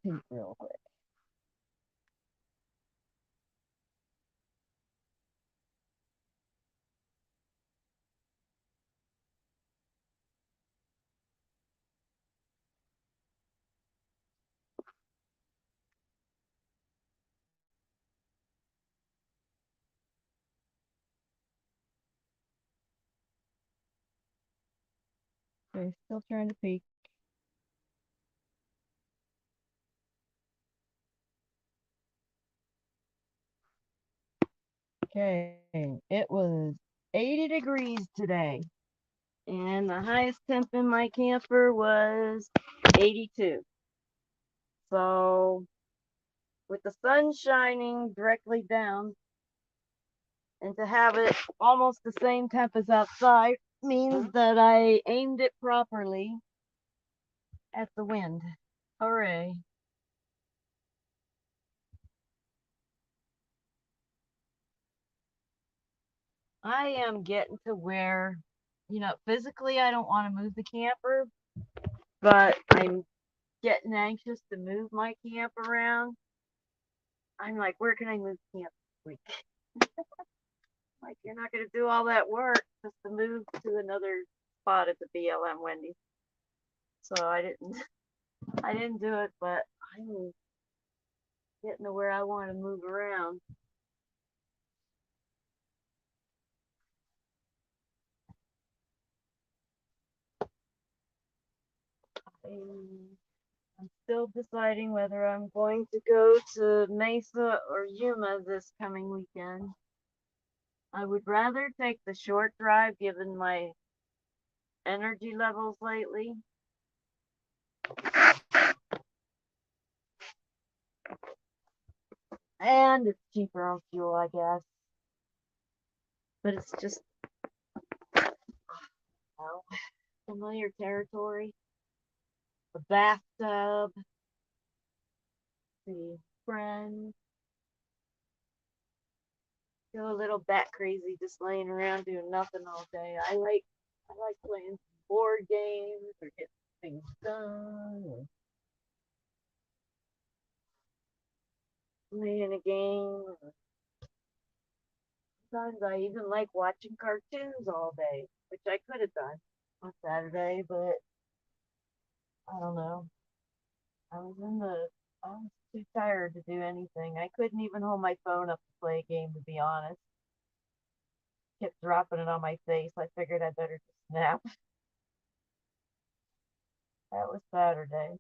poop real quick. Okay, still trying to peek. Okay, it was 80 degrees today, and the highest temp in my camper was 82. So, with the sun shining directly down, and to have it almost the same temp as outside means that I aimed it properly at the wind. Hooray. I am getting to where, physically I don't want to move the camper, but I'm getting anxious to move my camp around. I'm like, where can I move camp this week? Like, you're not going to do all that work just to move to another spot at the BLM, Wendy. So I didn't do it, but I'm getting to where I want to move around. I'm still deciding whether I'm going to go to Mesa or Yuma this coming weekend. I would rather take the short drive given my energy levels lately. And it's cheaper on fuel, I guess. But it's just familiar territory. The bathtub, the friends. Feel a little bat crazy just laying around doing nothing all day. I like playing board games or getting things done or playing a game. Sometimes I even like watching cartoons all day, which I could have done on Saturday, but I don't know. I was in the I was too tired to do anything. I couldn't even hold my phone up to play a game, to be honest. Kept dropping it on my face. I figured I better just nap. That was Saturday.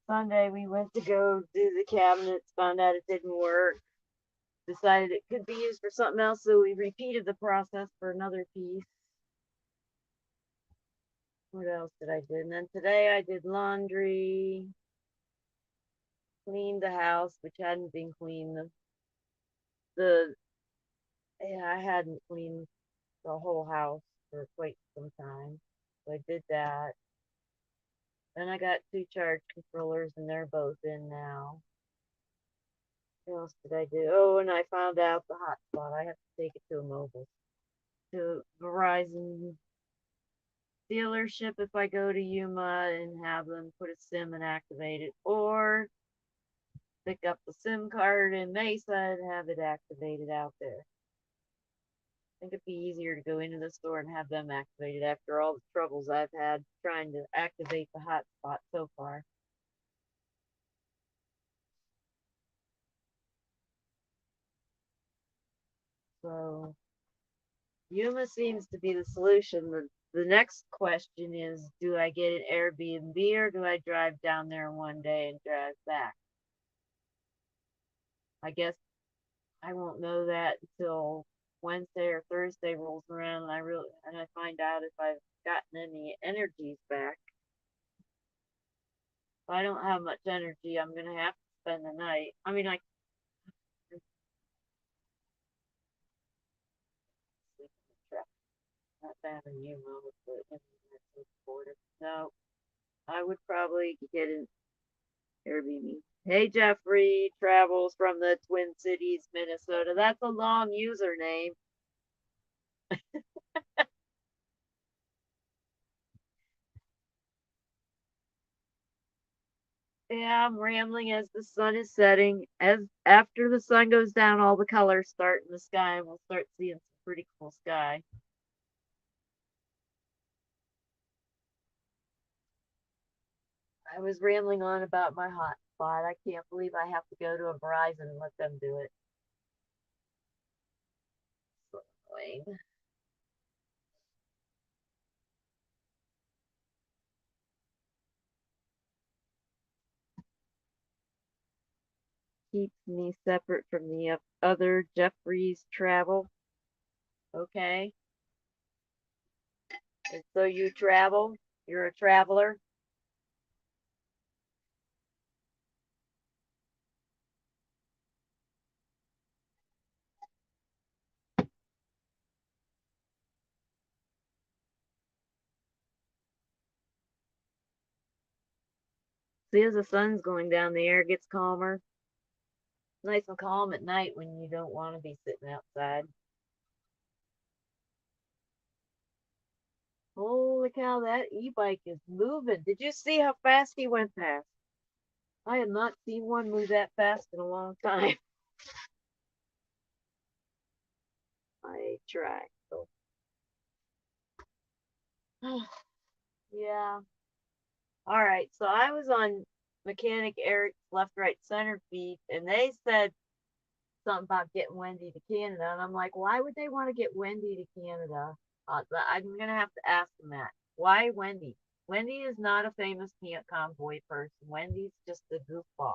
Sunday we went to go do the cabinets, found out it didn't work. Decided it could be used for something else, so we repeated the process for another piece. What else did I do? And then today I did laundry, cleaned the house, which hadn't been cleaned. The yeah, I hadn't cleaned the whole house for quite some time. So I did that. Then I got two charge controllers and they're both in now. What else did I do? Oh, and I found out the hotspot. I have to take it to a mobile, to Verizon dealership if I go to Yuma and have them put a SIM and activate it, or pick up the SIM card in Mesa and have it activated out there. I think it'd be easier to go into the store and have them activated after all the troubles I've had trying to activate the hotspot so far. So Yuma seems to be the solution. The next question is, do I get an Airbnb or do I drive down there one day and drive back? I guess I won't know that until Wednesday or Thursday rolls around and I find out if I've gotten any energies back. If I don't have much energy, I'm gonna have to spend the night. I mean, I can sleep in the truck. Not bad in Yuma with the internet so supportive. No, I would probably get an Airbnb. Hey Jeffrey, travels from the Twin Cities, Minnesota. That's a long username. Yeah, I'm rambling as the sun is setting. As after the sun goes down, all the colors start in the sky, and we'll start seeing some pretty cool sky. I was rambling on about my hot spot. I can't believe I have to go to a Verizon and let them do it. So annoying. Keeps me separate from the other Jeffries travel. Okay. And so you travel? You're a traveler? See, as the sun's going down, the air gets calmer. Nice and calm at night when you don't want to be sitting outside. Holy cow, that e-bike is moving. Did you see how fast he went past? I have not seen one move that fast in a long time. I try. So, yeah. All right. So I was on Mechanic Eric's left, right, center feed, and they said something about getting Wendy to Canada. And I'm like, why would they want to get Wendy to Canada? I'm going to have to ask them that. Why Wendy? Wendy is not a famous camp convoy person. Wendy's just a goofball.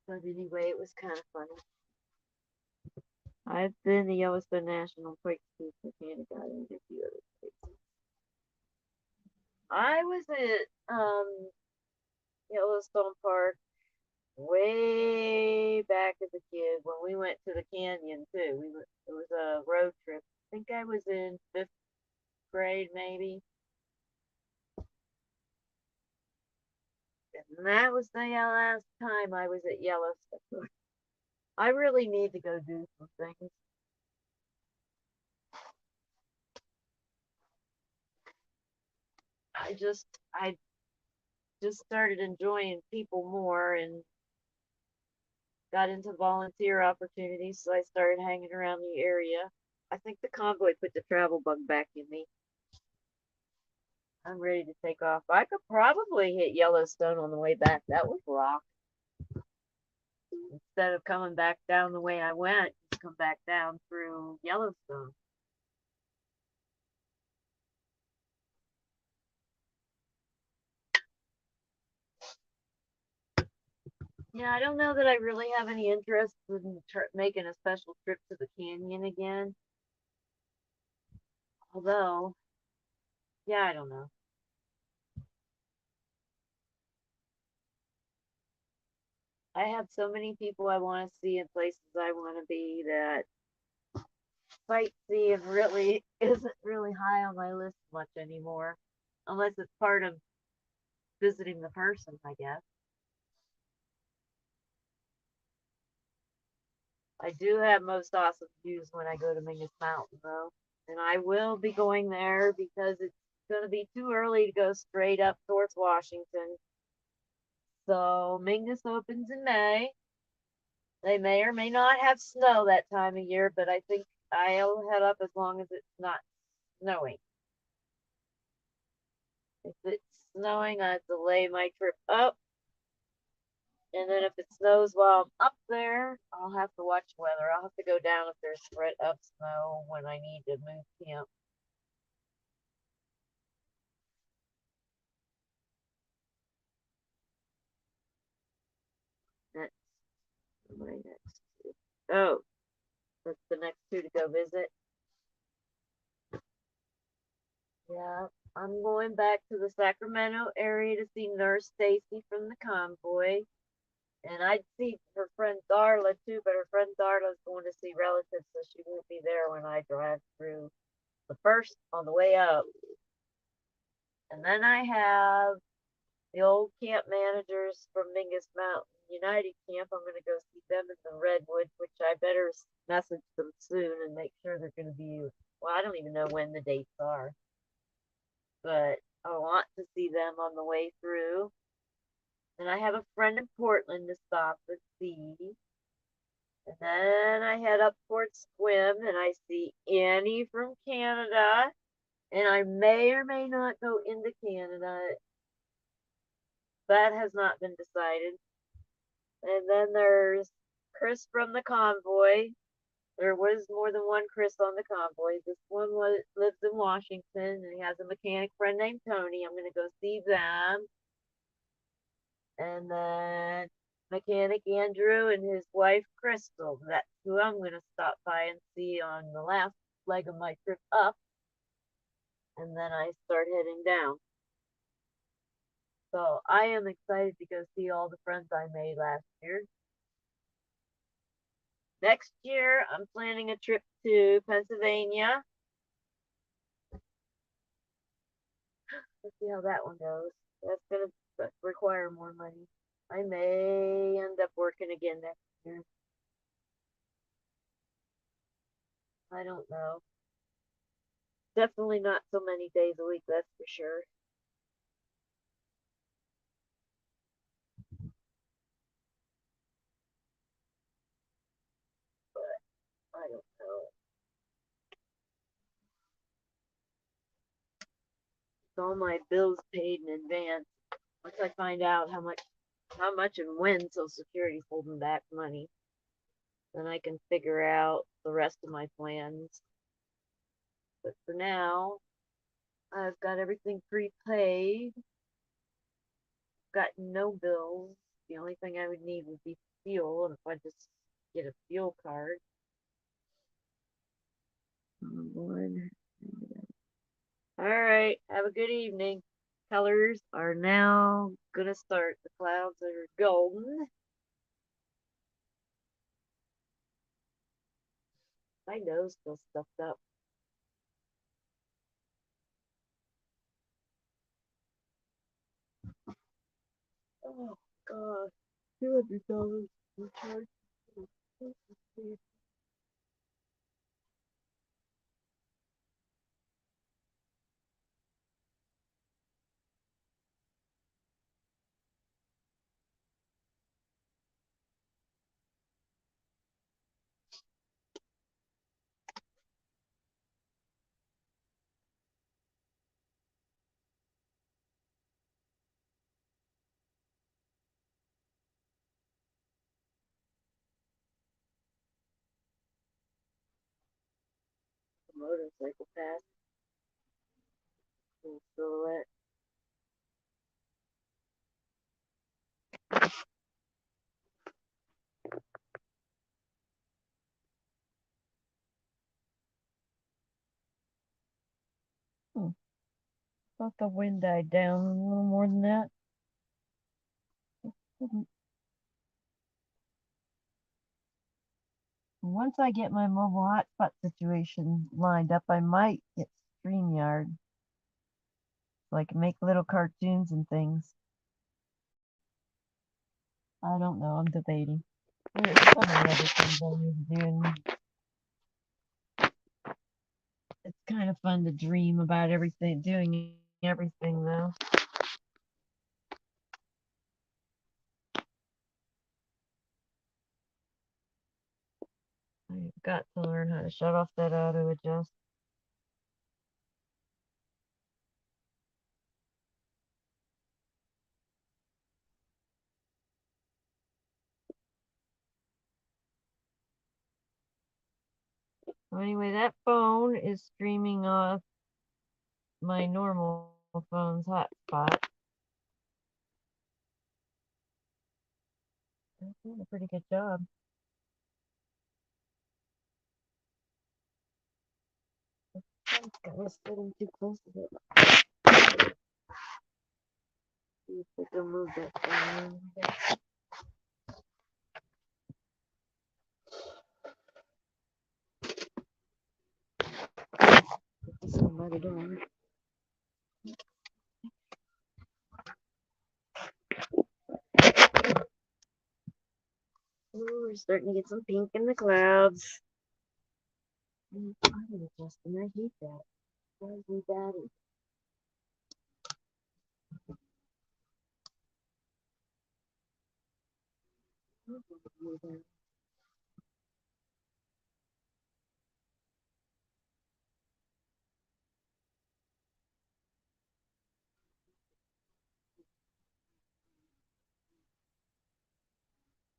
But anyway, it was kind of funny. I've been to Yellowstone National Park, Canada, and a few other places. I was at Yellowstone Park way back as a kid when we went to the canyon too. It was a road trip. I think I was in fifth grade maybe, and that was the last time I was at Yellowstone. I really need to go do some things. I just started enjoying people more and got into volunteer opportunities, so I started hanging around the area. I think the convoy put the travel bug back in me. I'm ready to take off. I could probably hit Yellowstone on the way back. That would rock. Instead of coming back down the way I went, just come back down through Yellowstone. Yeah, I don't know that I really have any interest in making a special trip to the canyon again. Although, yeah, I don't know. I have so many people I want to see and places I want to be that sightseeing really isn't really high on my list much anymore, unless it's part of visiting the person, I guess. I do have most awesome views when I go to Mingus Mountain, though, and I will be going there because it's going to be too early to go straight up towards Washington. So Mingus opens in May. They may or may not have snow that time of year, but I think I'll head up as long as it's not snowing. If it's snowing, I delay my trip up. And then if it snows while I'm up there, I'll have to watch weather. I'll have to go down if there's threat of snow when I need to move camp. That's my next two. Oh, that's the next two to go visit. Yeah, I'm going back to the Sacramento area to see Nurse Stacy from the convoy. And I'd see her friend Darla too, but her friend Darla's going to see relatives, so she won't be there when I drive through the first on the way up. And then I have the old camp managers from Mingus Mountain United Camp. I'm going to go see them in the Redwood, which I better message them soon and make sure they're going to be. Well, don't even know when the dates are, but I want to see them on the way through. And I have a friend in Portland to stop and see. And then I head up towards Swim and I see Annie from Canada. And I may or may not go into Canada. That has not been decided. And then there's Chris from the convoy. There was more than one Chris on the convoy. This one lives in Washington and he has a mechanic friend named Tony. I'm going to go see them. And then mechanic Andrew and his wife Crystal. That's who I'm going to stop by and see on the last leg of my trip up. And then I start heading down. So I am excited to go see all the friends I made last year. Next year, I'm planning a trip to Pennsylvania. Let's see how that one goes. That's going to require more money. I may end up working again next year. I don't know. Definitely not so many days a week, that's for sure. But I don't know. It's all my bills paid in advance. Once I find out how much and when Social Security's holding back money, then I can figure out the rest of my plans. But for now, I've got everything prepaid. Got no bills. The only thing I would need would be fuel, and if I just get a fuel card. Oh, Lord. All right. Have a good evening. Colors are now gonna start. The clouds are golden. My nose still stuffed up. Oh God. $200 recharge. Motorcycle pass. Silhouette. Hmm. Thought the wind died down a little more than that. Once I get my mobile hotspot situation lined up, I might get StreamYard. Like make little cartoons and things. I don't know. I'm debating. There's so many other things I need to do. And it's kind of fun to dream about everything, doing everything though. I've got to learn how to shut off that auto adjust. So anyway, that phone is streaming off my normal phone's hotspot. That's doing a pretty good job. It's got me sitting too close to it. See if we can move that phone. Somebody door. Ooh, we're starting to get some pink in the clouds. I'm adjusting. I hate that. Drives me batty.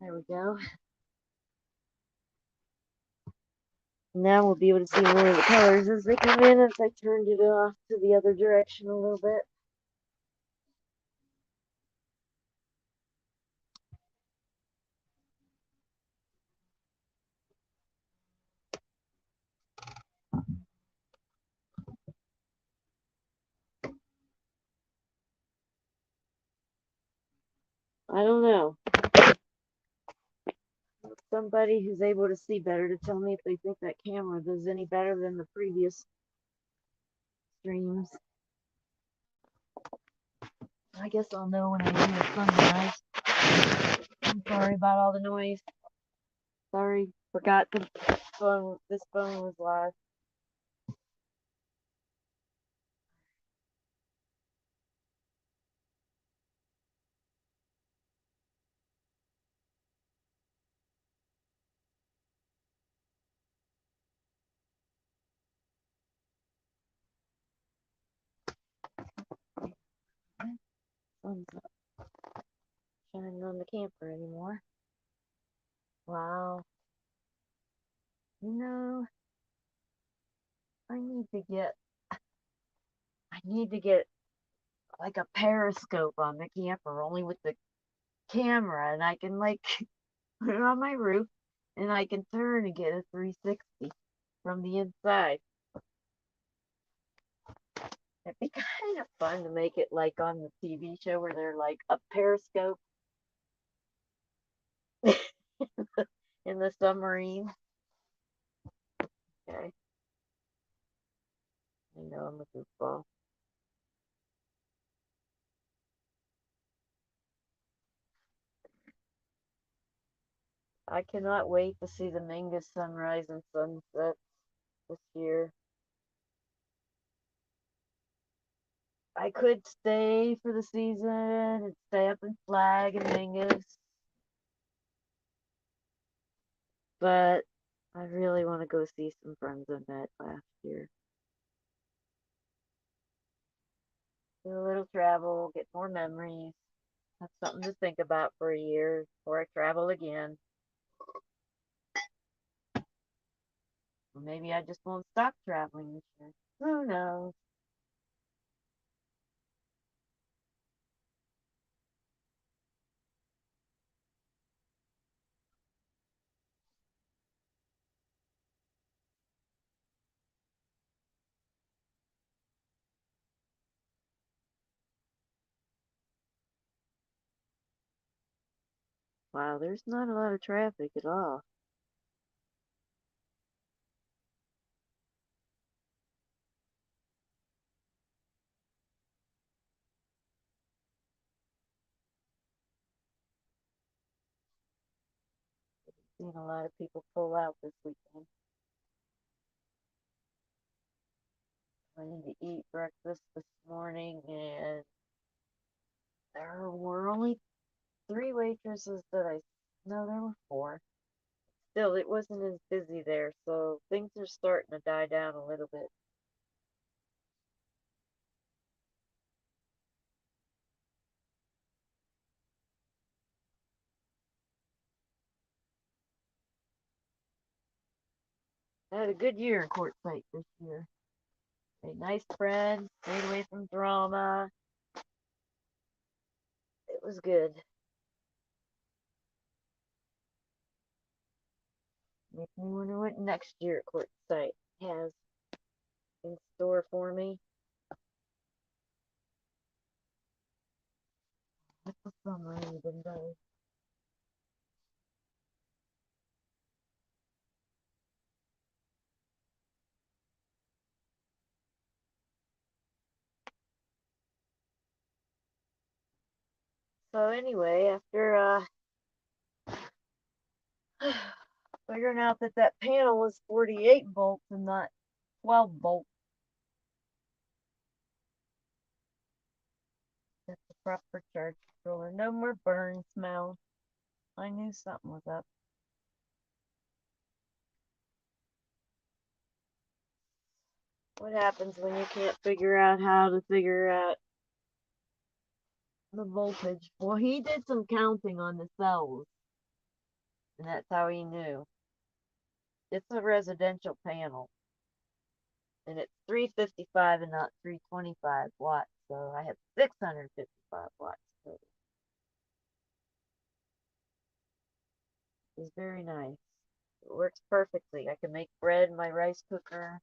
There we go. Now we'll be able to see more of the colors as they come in, as I turned it off to the other direction a little bit. I don't know. Somebody who's able to see better to tell me if they think that camera does any better than the previous streams. I guess I'll know when I do a sunrise. I'm sorry about all the noise. Sorry, forgot the phone. This phone was live. Sun's not shining on the camper anymore. Wow. You know, I need to get I need to get like a periscope on the camper, only with the camera, and I can like put it on my roof, and I can turn and get a 360 from the inside. It'd be kind of fun to make it like on the TV show where they're like a periscope in the submarine. Okay, I know I'm a goofball. I cannot wait to see the Mingus sunrise and sunset this year. I could stay for the season and stay up in Flag and Mingus, but I really want to go see some friends I met last year. Do a little travel, get more memories, have something to think about for a year before I travel again. Or maybe I just won't stop traveling this year. Who knows? Wow, there's not a lot of traffic at all. Seen a lot of people pull out this weekend. Went to eat breakfast this morning, and there were only three waitresses that I. No, there were four. Still, it wasn't as busy there, so things are starting to die down a little bit. I had a good year in Quartzsite this year. Made nice friends, stayed away from drama. It was good. Makes me wonder what next year at Quartzsite has in store for me. What's the summer even though? So anyway, after Figuring out that that panel was 48 volts and not 12 volts. That's the proper charge controller. No more burn smell. I knew something was up. What happens when you can't figure out how to figure out the voltage? Well, he did some counting on the cells, and that's how he knew. It's a residential panel, and it's 355 and not 325 watts, so I have 655 watts total. It's very nice. It works perfectly. I can make bread in my rice cooker.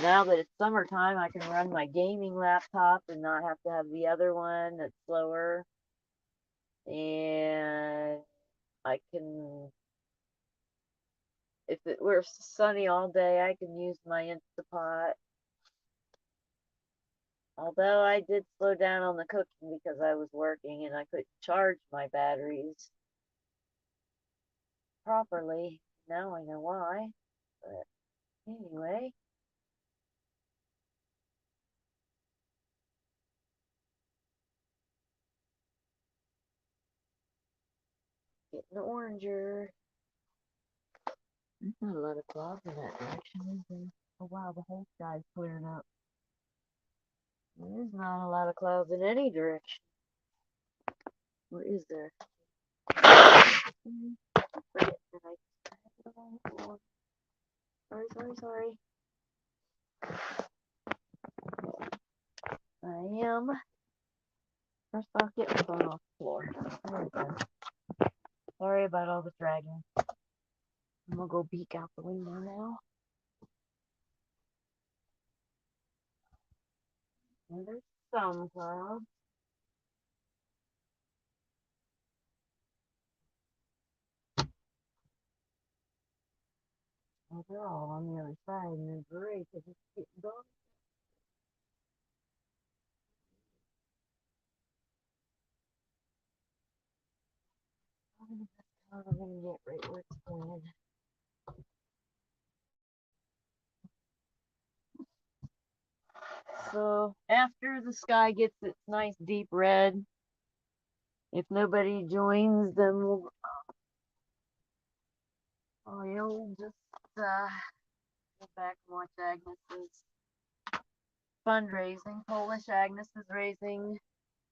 Now that it's summertime, I can run my gaming laptop and not have to have the other one that's slower. And I can, if it were sunny all day, I can use my Instapot. Although I did slow down on the cooking because I was working and I couldn't charge my batteries properly. Now I know why. But anyway. Getting oranger. There's not a lot of clouds in that direction, is there? Oh wow, the whole sky's clearing up. There's not a lot of clouds in any direction. Or is there? Sorry. I am. First off, get my phone off the floor. There we go. Sorry about all the dragging. I'm gonna go peek out the window now. And there's some clouds. Well, they're all on the other side, and they're great because it's getting dark. I'm gonna get right where it's pointed. So after the sky gets its nice deep red, if nobody joins, then you'll just go back and watch Agnes's fundraising. Polish Agnes is raising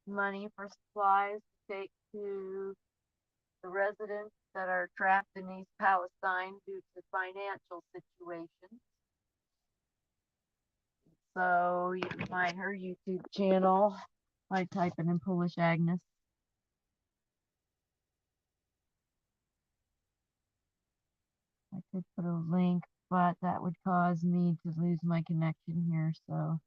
money for supplies to take to the residents that are trapped in East Palestine due to financial situations. So you can find her YouTube channel by typing in Polish Agnes. I could put a link, but that would cause me to lose my connection here, so.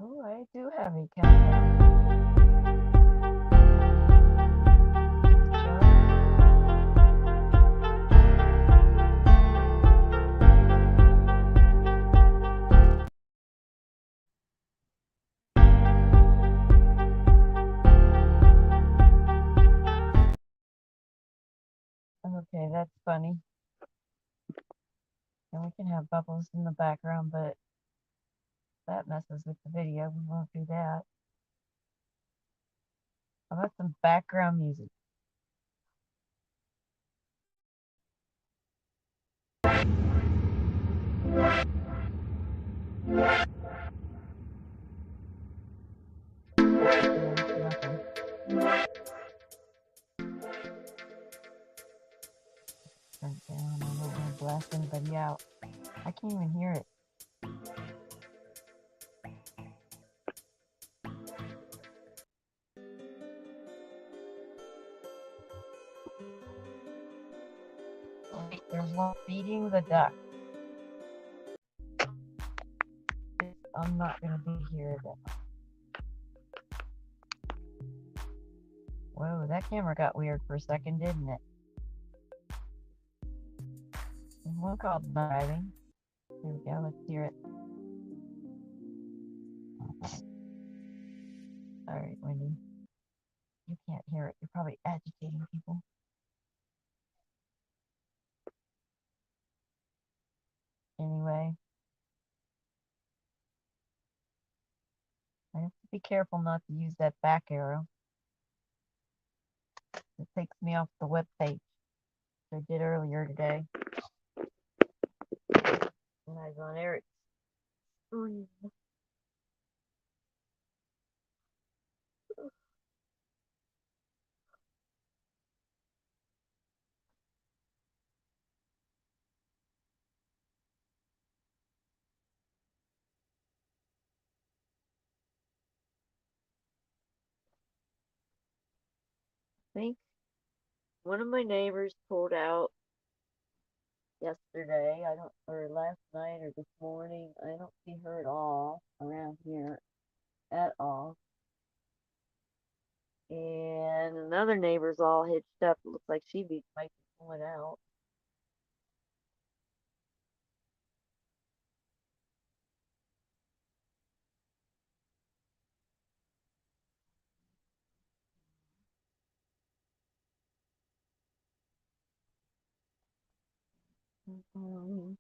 Oh, I do have a countdown. Okay, that's funny. And we can have bubbles in the background, but that messes with the video. We won't do that. How about some background music? Nothing. Turn it down. I'm not going to blast anybody out. I can't even hear it. while feeding the duck. I'm not going to be here. Whoa, that camera got weird for a second, didn't it? There's one called driving. Here we go, let's hear it. Alright, Wendy. You can't hear it. You're probably agitating people. Anyway. I have to be careful not to use that back arrow. It takes me off the web page, which I did earlier today. When I was on Eric's screen. I think one of my neighbors pulled out yesterday, or last night or this morning. I don't see her at all around here at all. And another neighbor's all hitched up. It looks like might be pulling out. Would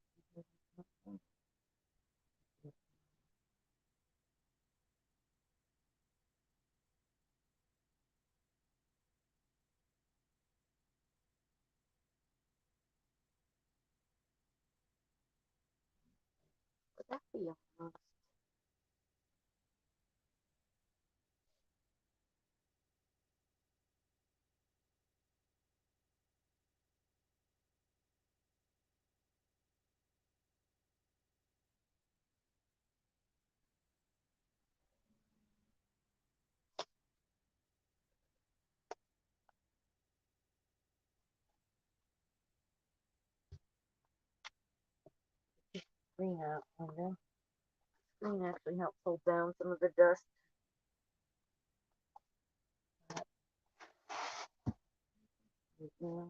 that be honest? Screen out, Linda. Screen actually helps hold down some of the dust. Yeah.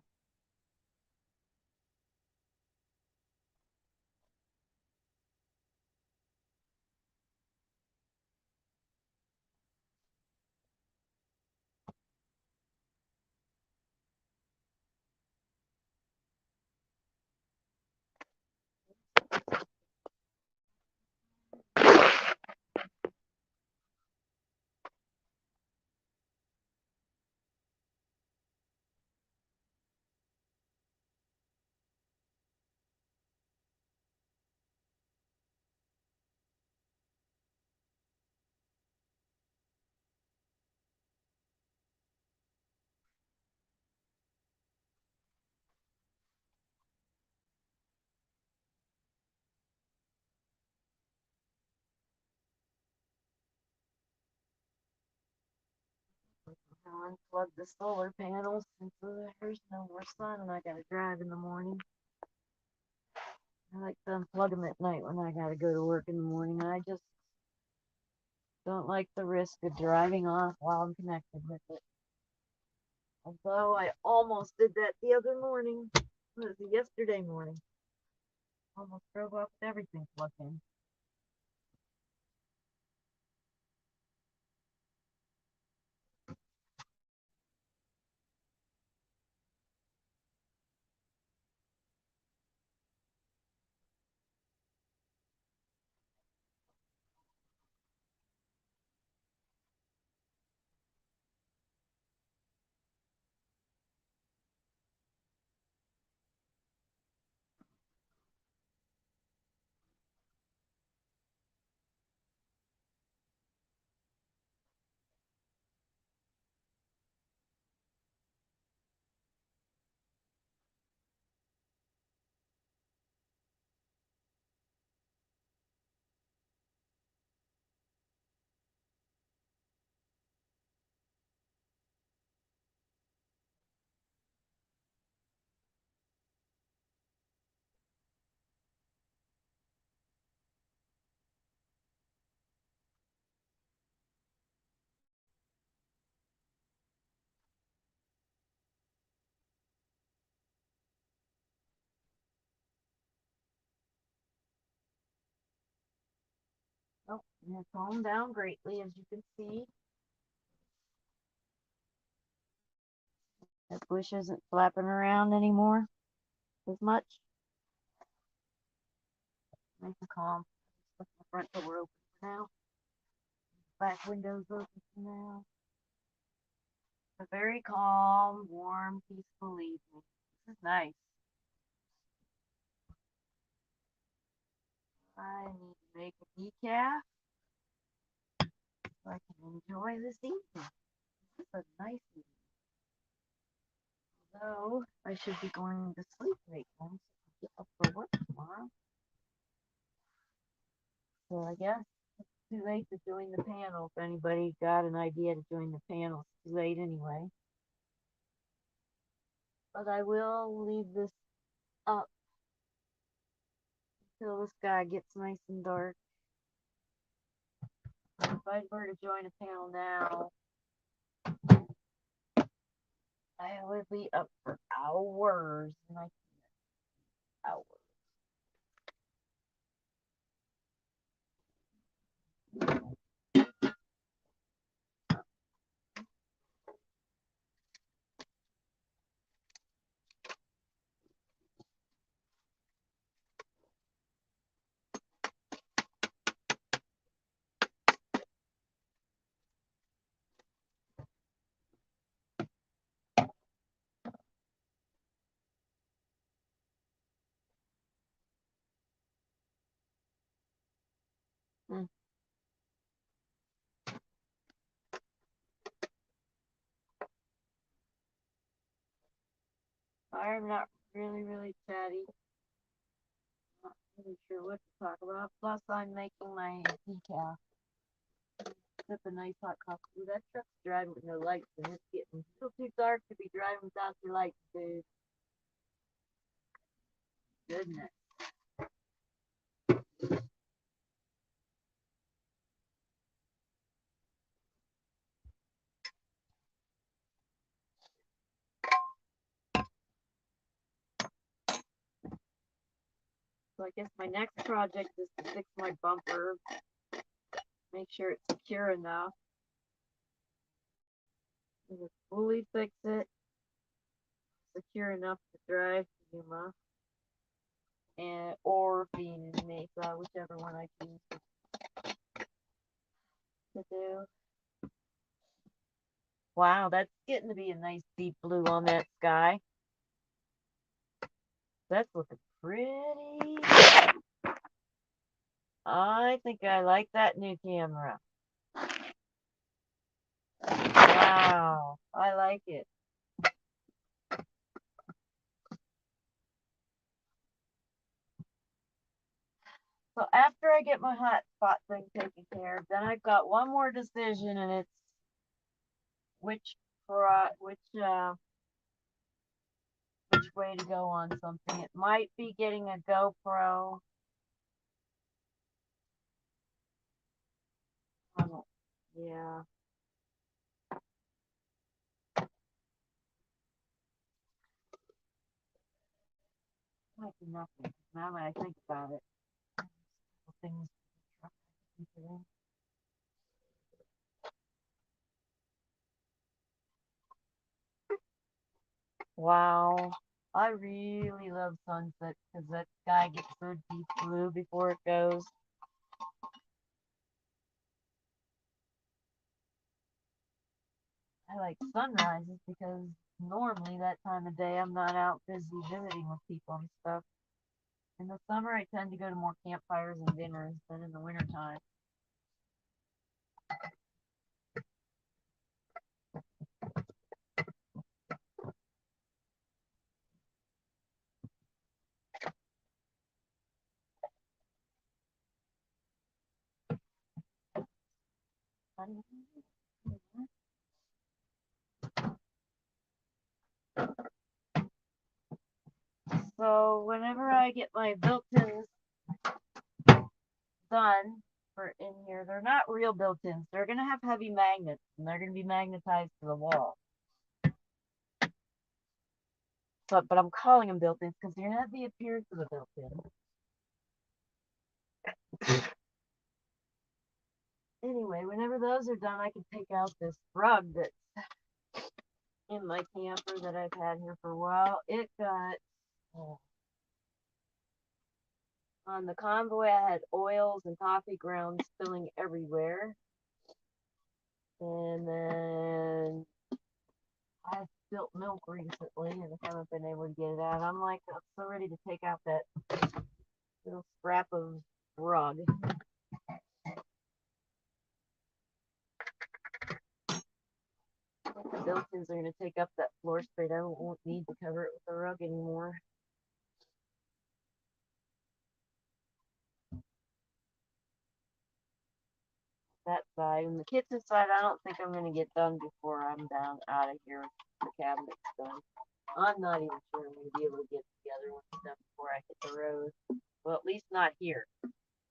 I'll unplug the solar panels since there's no more sun and I gotta drive in the morning. I like to unplug them at night when I gotta go to work in the morning. I just don't like the risk of driving off while I'm connected with it. Although I almost did that the other morning. It was yesterday morning. Almost drove off with everything plugged in. Oh, and it's calmed down greatly, as you can see. That bush isn't flapping around anymore as much. Nice and calm. Just the front door open for now. Back window's open for now. A very calm, warm, peaceful evening. This is nice. I need to make a decaf so I can enjoy this evening. This is a nice evening. Although I should be going to sleep right now so I can get up for work tomorrow. So I guess it's too late to join the panel. If anybody got an idea to join the panel, it's too late anyway. But I will leave this up until the sky gets nice and dark. If I were to join a panel now, I would be up for hours, and I can't hours. I'm not really chatty. Not really sure what to talk about. Plus, I'm making my decaf. Sip a nice hot coffee. Ooh, that truck's driving with no lights, and it's getting a little too dark to be driving without your lights, dude. Goodness. So I guess my next project is to fix my bumper. Make sure it's secure enough. And fully fix it. Secure enough to drive to Yuma. And or Phoenix Mesa, whichever one I choose to do. Wow, that's getting to be a nice deep blue on that sky. That's looking pretty. I think I like that new camera. Wow, I like it. So after I get my hot spot thing taken care of, then I've got one more decision, and it's which way to go on something. It might be getting a GoPro. Yeah. Might be nothing. Now that I think about it, things. Wow. I really love sunset because that sky gets so deep blue before it goes. I like sunrises because normally that time of day I'm not out busy visiting with people and stuff. In the summer, I tend to go to more campfires and dinners than in the wintertime. So whenever I get my built-ins done for in here, they're not real built-ins. They're gonna have heavy magnets, and they're gonna be magnetized to the wall. But I'm calling them built-ins because they're gonna have the appearance of a built-in. those are done, I can take out this rug that's in my camper that I've had here for a while. It got on the convoy. I had oils and coffee grounds spilling everywhere, and then I spilt milk recently, and I haven't been able to get it out. I'm like, I'm so ready to take out that little scrap of rug. The built-ins are going to take up that floor space. I won't need to cover it with a rug anymore. That side. And the kitchen side, I don't think I'm going to get done before I'm down out of here with the cabinets done. I'm not even sure I'm going to be able to get together with stuff before I hit the road. Well, at least not here.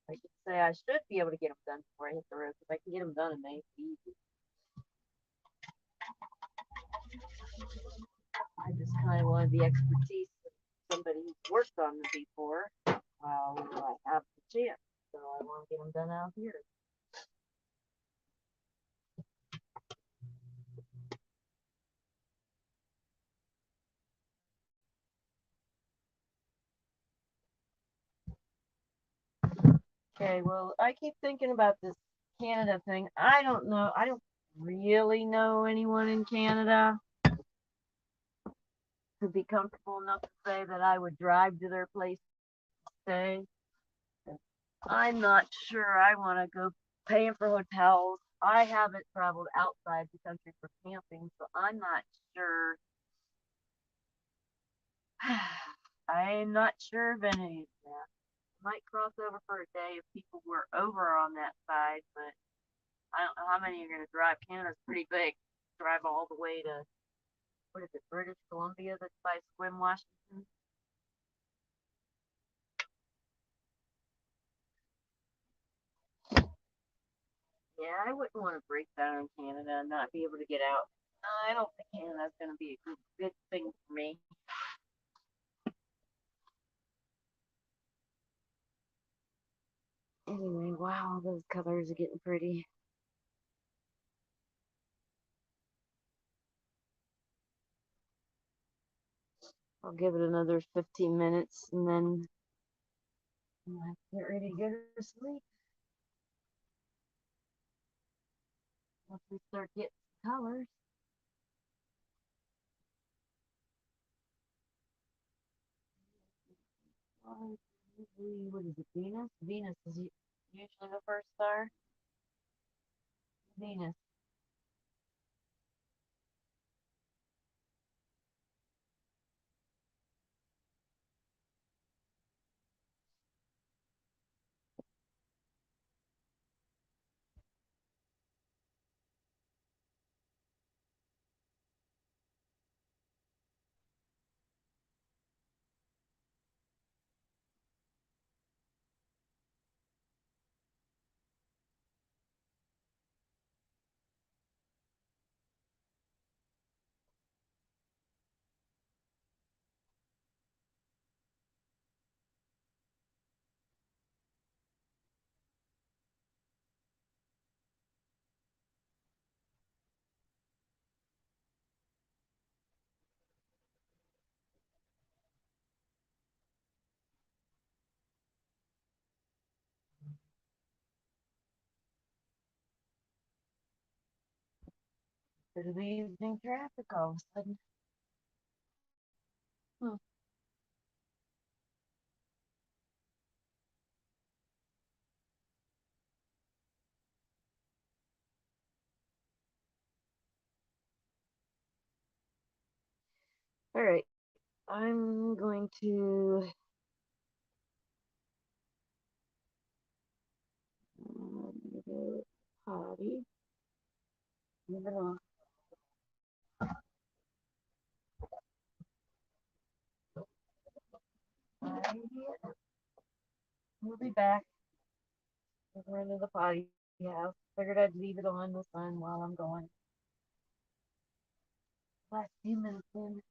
I should say I should be able to get them done before I hit the road, because I can get them done and make it easy. I just kind of wanted the expertise of somebody who's worked on them before while I have the chance. So I want to get them done out here. Okay, well, I keep thinking about this Canada thing. I don't know. I don't really know anyone in Canada to be comfortable enough to say that I would drive to their place to stay. I'm not sure I want to go paying for hotels. I haven't traveled outside the country for camping, so I'm not sure. I'm not sure of any of that. Might cross over for a day if people were over on that side, but I don't know how many are going to drive. Canada's pretty big. Drive all the way to, what is it, British Columbia, that's by Sequim, Washington. Yeah, I wouldn't want to break down in Canada and not be able to get out. I don't think Canada's going to be a good thing for me. Anyway, wow, those colors are getting pretty. I'll give it another 15 minutes and then I'll get ready to go to sleep. Once we start getting colors. What is it, Venus? Venus is usually the first star. Venus. There's the evening traffic all of a sudden. Hmm. All right, I'm going to go potty. Move it on. We'll be back. We're into the potty house. Figured I'd leave it on the sun while I'm going. Last few minutes in.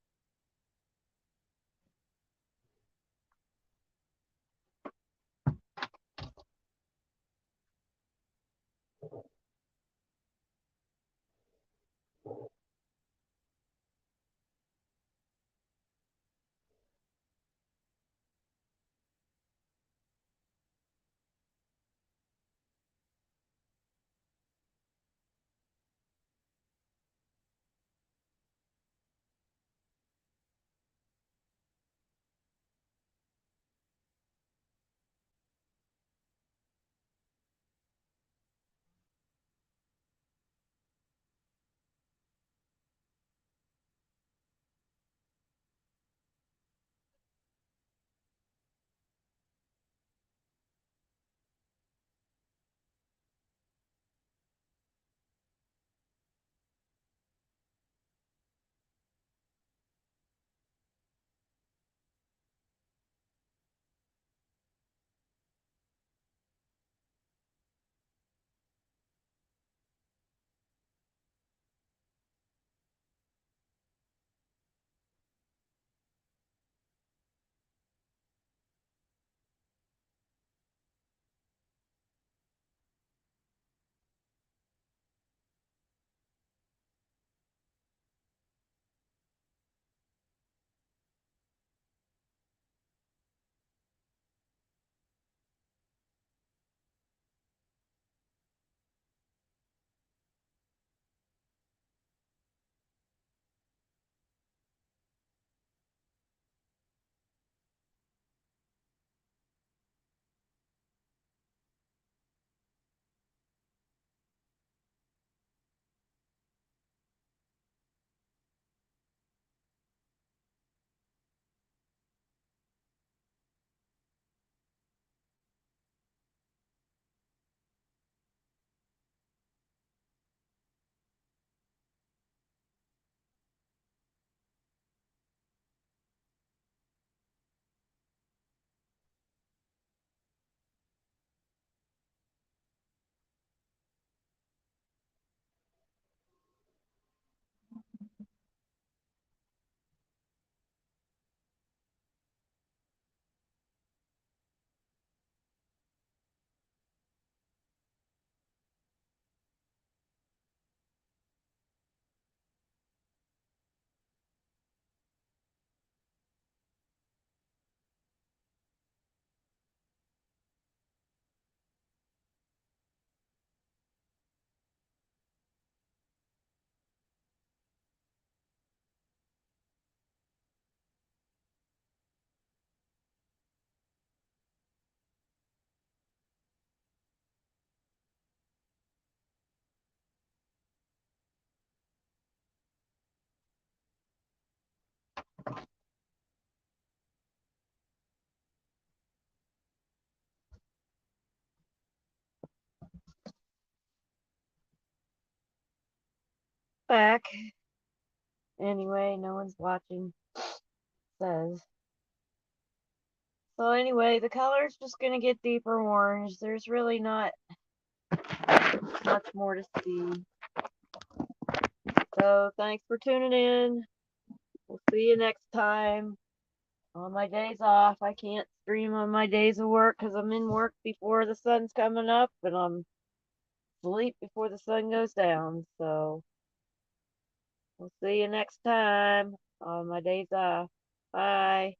Back. Anyway, no one's watching, says. So anyway, the color's just gonna get deeper orange. There's really not much more to see. So thanks for tuning in. We'll see you next time. On my days off, I can't stream on my days of work because I'm in work before the sun's coming up and I'm asleep before the sun goes down. So we'll see you next time on my days off. Bye.